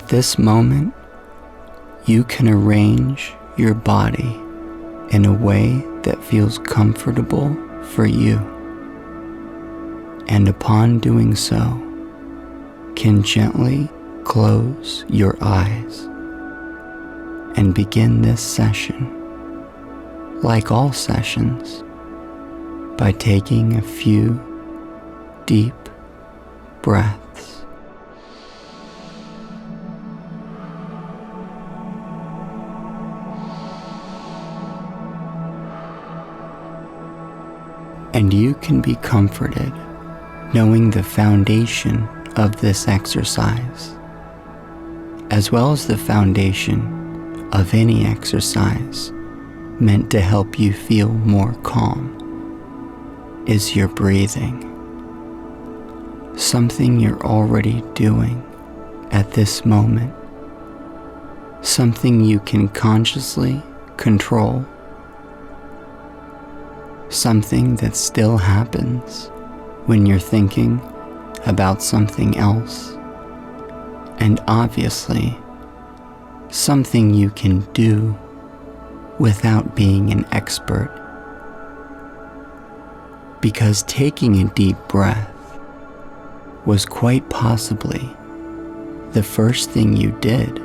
At this moment, you can arrange your body in a way that feels comfortable for you, and upon doing so, can gently close your eyes and begin this session, like all sessions, by taking a few deep breaths. And you can be comforted knowing the foundation of this exercise, as well as the foundation of any exercise meant to help you feel more calm, is your breathing. Something you're already doing at this moment, something you can consciously control, something that still happens when you're thinking about something else, and obviously something you can do without being an expert, because taking a deep breath was quite possibly the first thing you did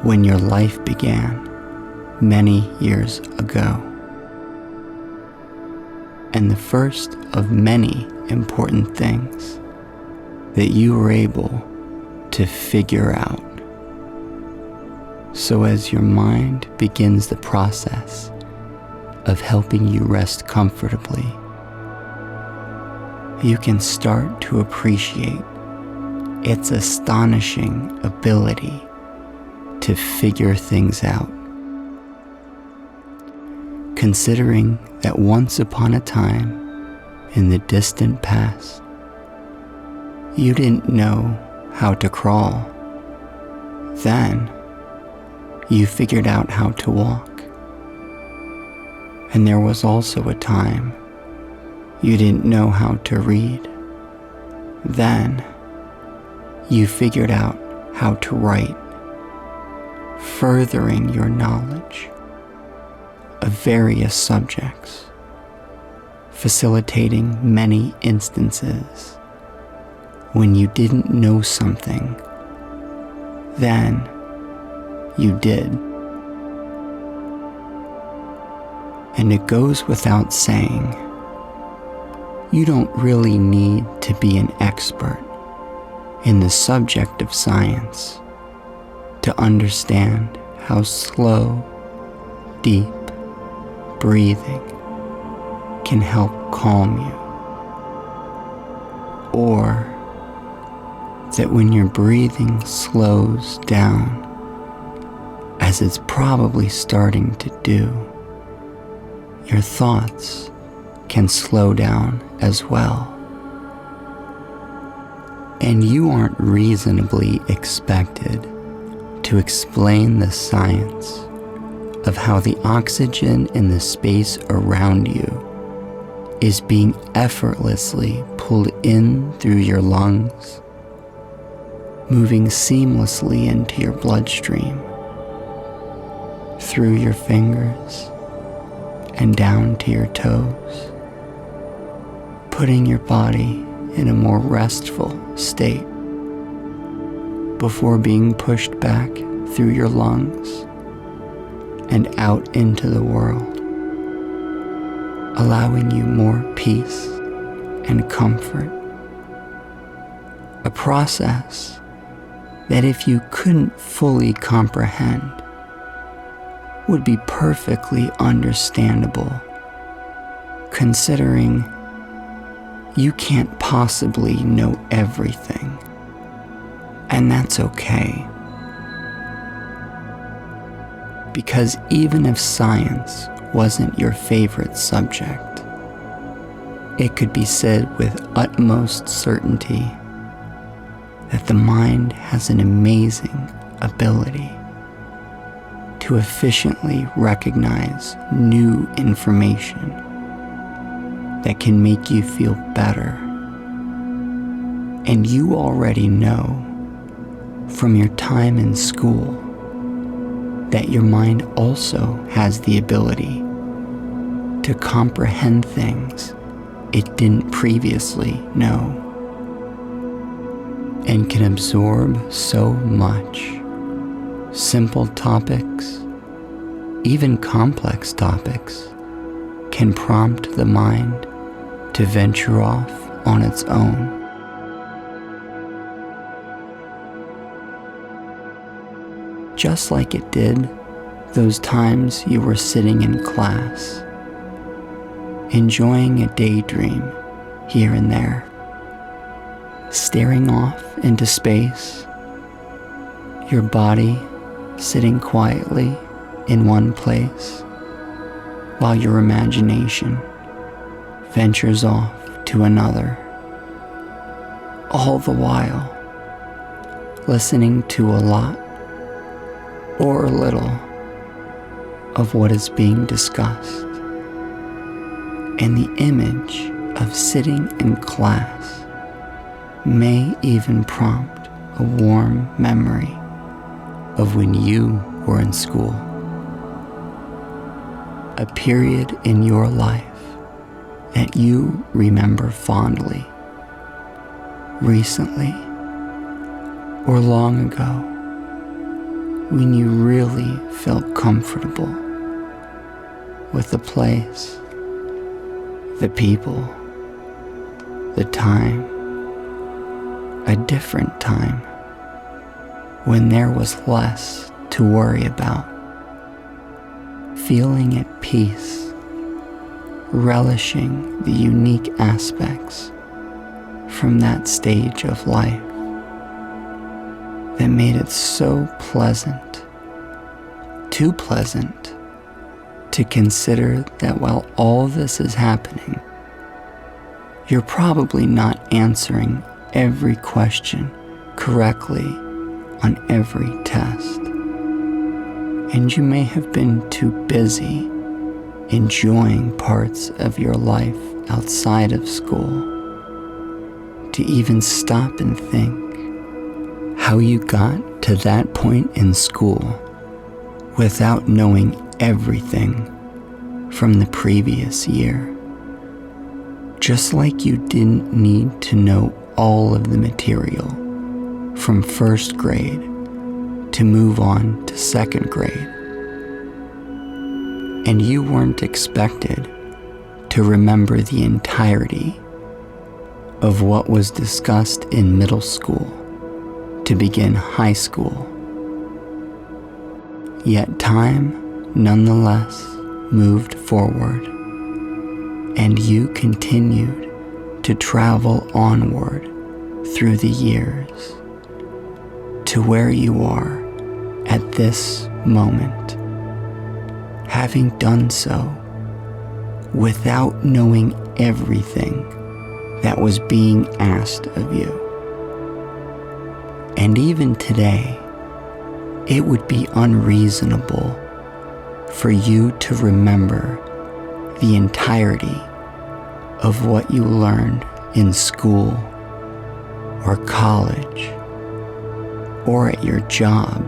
when your life began many years ago, and the first of many important things that you were able to figure out. So as your mind begins the process of helping you rest comfortably, you can start to appreciate its astonishing ability to figure things out. Considering that once upon a time in the distant past, you didn't know how to crawl. Then you figured out how to walk. And there was also a time you didn't know how to read. Then you figured out how to write, furthering your knowledge of various subjects, facilitating many instances when you didn't know something. Then you did. And it goes without saying, you don't really need to be an expert in the subject of science to understand how slow, deep breathing can help calm you, or that when your breathing slows down, as it's probably starting to do, your thoughts can slow down as well. And you aren't reasonably expected to explain the science of how the oxygen in the space around you is being effortlessly pulled in through your lungs, moving seamlessly into your bloodstream, through your fingers and down to your toes, putting your body in a more restful state before being pushed back through your lungs and out into the world, allowing you more peace and comfort. A process that, if you couldn't fully comprehend, would be perfectly understandable, considering you can't possibly know everything, and that's okay. Because even if science wasn't your favorite subject, it could be said with utmost certainty that the mind has an amazing ability to efficiently recognize new information that can make you feel better. And you already know from your time in school that your mind also has the ability to comprehend things it didn't previously know, and can absorb so much. Simple topics, even complex topics, can prompt the mind to venture off on its own. Just like it did those times you were sitting in class, enjoying a daydream here and there, staring off into space, your body sitting quietly in one place, while your imagination ventures off to another, all the while listening to a lot or a little of what is being discussed. And the image of sitting in class may even prompt a warm memory of when you were in school, a period in your life that you remember fondly, recently or long ago, when you really felt comfortable with the place, the people, the time, a different time when there was less to worry about, feeling at peace, relishing the unique aspects from that stage of life that made it so pleasant, too pleasant, to consider that while all this is happening, you're probably not answering every question correctly on every test. And you may have been too busy enjoying parts of your life outside of school to even stop and think how you got to that point in school without knowing everything from the previous year. Just like you didn't need to know all of the material from first grade to move on to second grade. And you weren't expected to remember the entirety of what was discussed in middle school to begin high school. Yet time, nonetheless, moved forward, and you continued to travel onward through the years to where you are at this moment, having done so without knowing everything that was being asked of you. And even today, it would be unreasonable for you to remember the entirety of what you learned in school or college or at your job,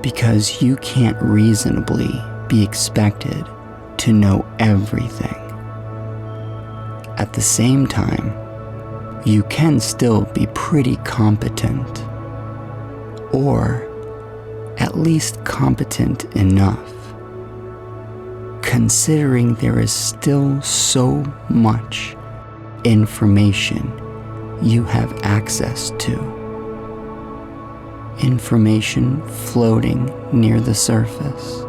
because you can't reasonably be expected to know everything. At the same time, you can still be pretty competent, or at least competent enough, considering there is still so much information you have access to. Information floating near the surface.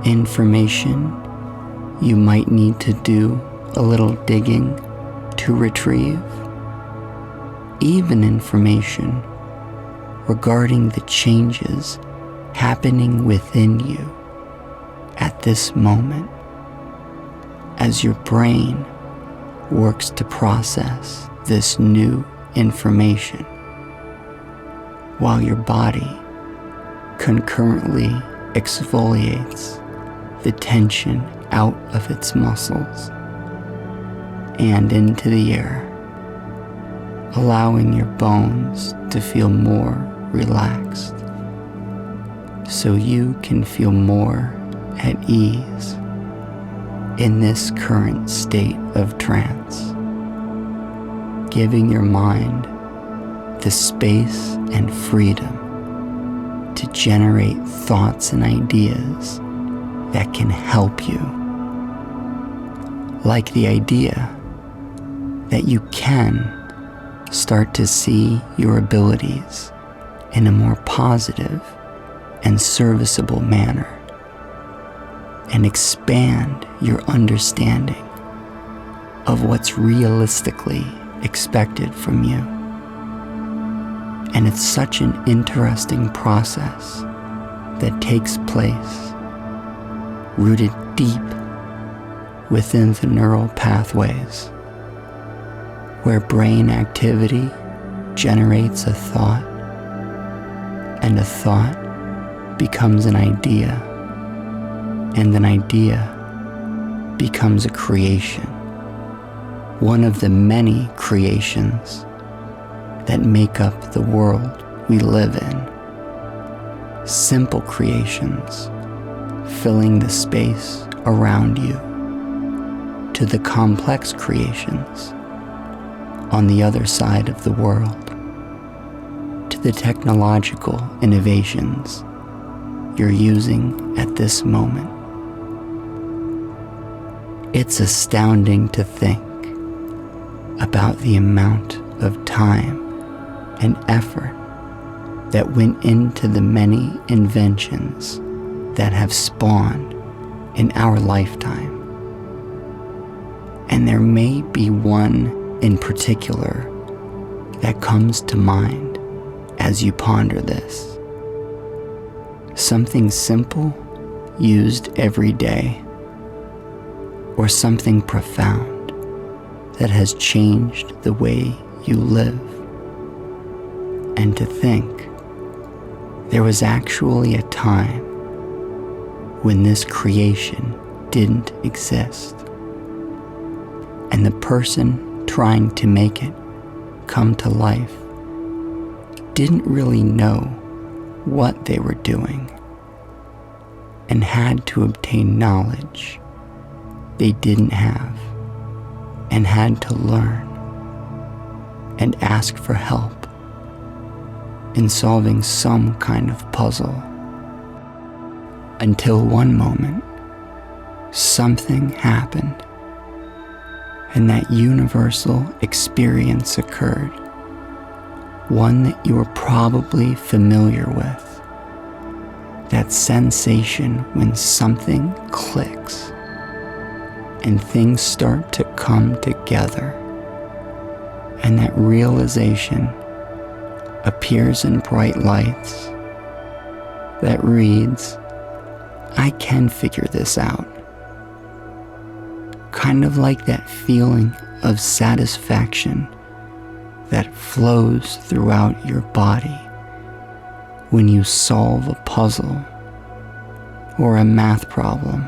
Information you might need to do a little digging to retrieve. Even information regarding the changes happening within you at this moment as your brain works to process this new information, while your body concurrently exfoliates the tension out of its muscles and into the air, allowing your bones to feel more relaxed so you can feel more at ease in this current state of trance, giving your mind the space and freedom to generate thoughts and ideas that can help you, like the idea that you can start to see your abilities in a more positive and serviceable manner, and expand your understanding of what's realistically expected from you. And it's such an interesting process that takes place, rooted deep within the neural pathways, where brain activity generates a thought, and a thought becomes an idea, and an idea becomes a creation, one of the many creations that make up the world we live in. Simple creations filling the space around you, to the complex creations on the other side of the world, to the technological innovations you're using at this moment. It's astounding to think about the amount of time and effort that went into the many inventions that have spawned in our lifetime. And there may be one in particular that comes to mind as you ponder this. Something simple used every day, or something profound that has changed the way you live. And to think, there was actually a time when this creation didn't exist, and the person trying to make it come to life didn't really know what they were doing, and had to obtain knowledge they didn't have, and had to learn and ask for help in solving some kind of puzzle, until one moment something happened, and that universal experience occurred, one that you are probably familiar with, that sensation when something clicks and things start to come together, and that realization appears in bright lights that reads, "I can figure this out." Kind of like that feeling of satisfaction that flows throughout your body when you solve a puzzle or a math problem,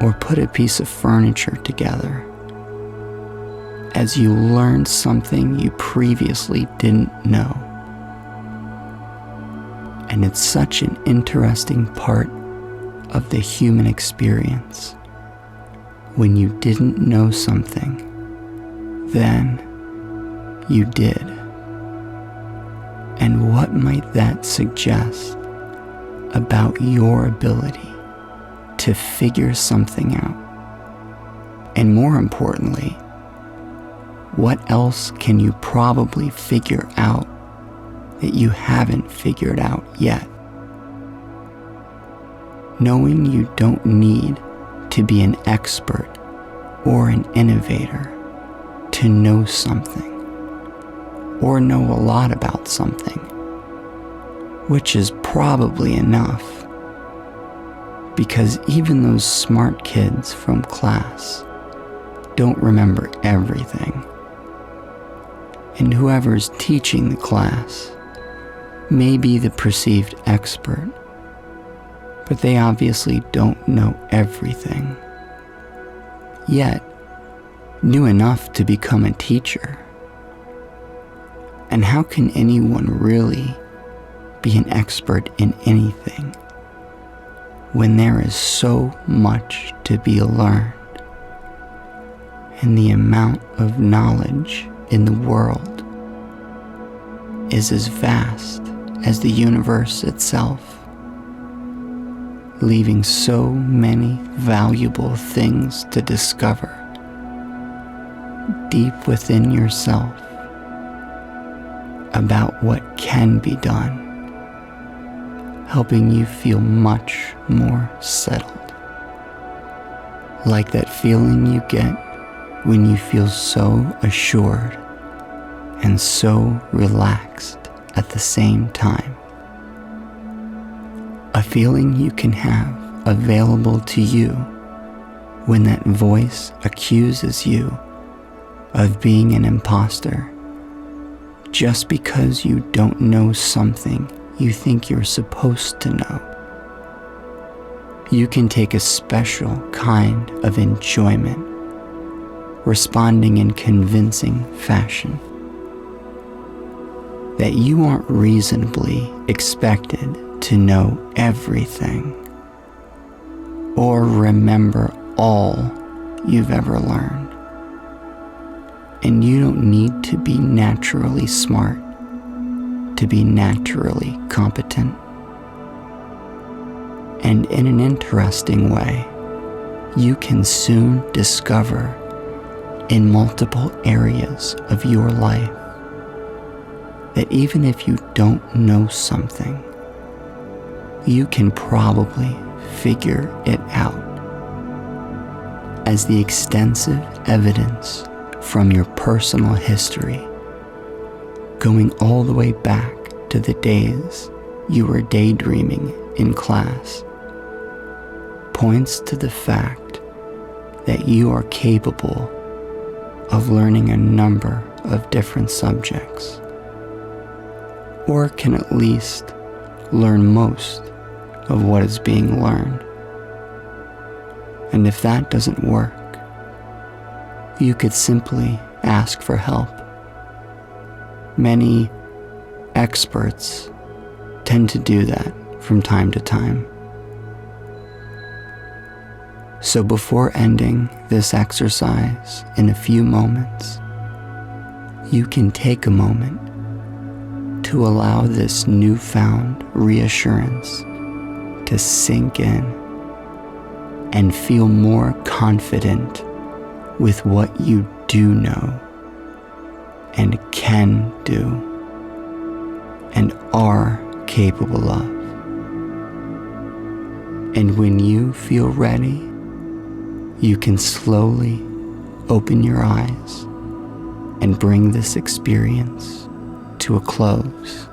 or put a piece of furniture together, as you learn something you previously didn't know. And it's such an interesting part of the human experience. When you didn't know something, then you did. And what might that suggest about your ability to figure something out? And more importantly, what else can you probably figure out that you haven't figured out yet? Knowing you don't need to be an expert or an innovator to know something, or know a lot about something, which is probably enough, because even those smart kids from class don't remember everything. And whoever's teaching the class may be the perceived expert, but they obviously don't know everything, yet knew enough to become a teacher, And how can anyone really be an expert in anything when there is so much to be learned, and the amount of knowledge in the world is as vast as the universe itself, leaving so many valuable things to discover deep within yourself about what can be done, helping you feel much more settled. Like that feeling you get when you feel so assured and so relaxed at the same time. A feeling you can have available to you when that voice accuses you of being an imposter just because you don't know something you think you're supposed to know. You can take a special kind of enjoyment responding in convincing fashion that you aren't reasonably expected to know everything or remember all you've ever learned. And you don't need to be naturally smart to be naturally competent. And in an interesting way, you can soon discover in multiple areas of your life that even if you don't know something, you can probably figure it out, as the extensive evidence from your personal history, going all the way back to the days you were daydreaming in class, points to the fact that you are capable of learning a number of different subjects, or can at least learn most of what is being learned. And if that doesn't work, you could simply ask for help. Many experts tend to do that from time to time. So before ending this exercise in a few moments, you can take a moment to allow this newfound reassurance to sink in and feel more confident with what you do know and can do and are capable of. And when you feel ready, you can slowly open your eyes and bring this experience to a close.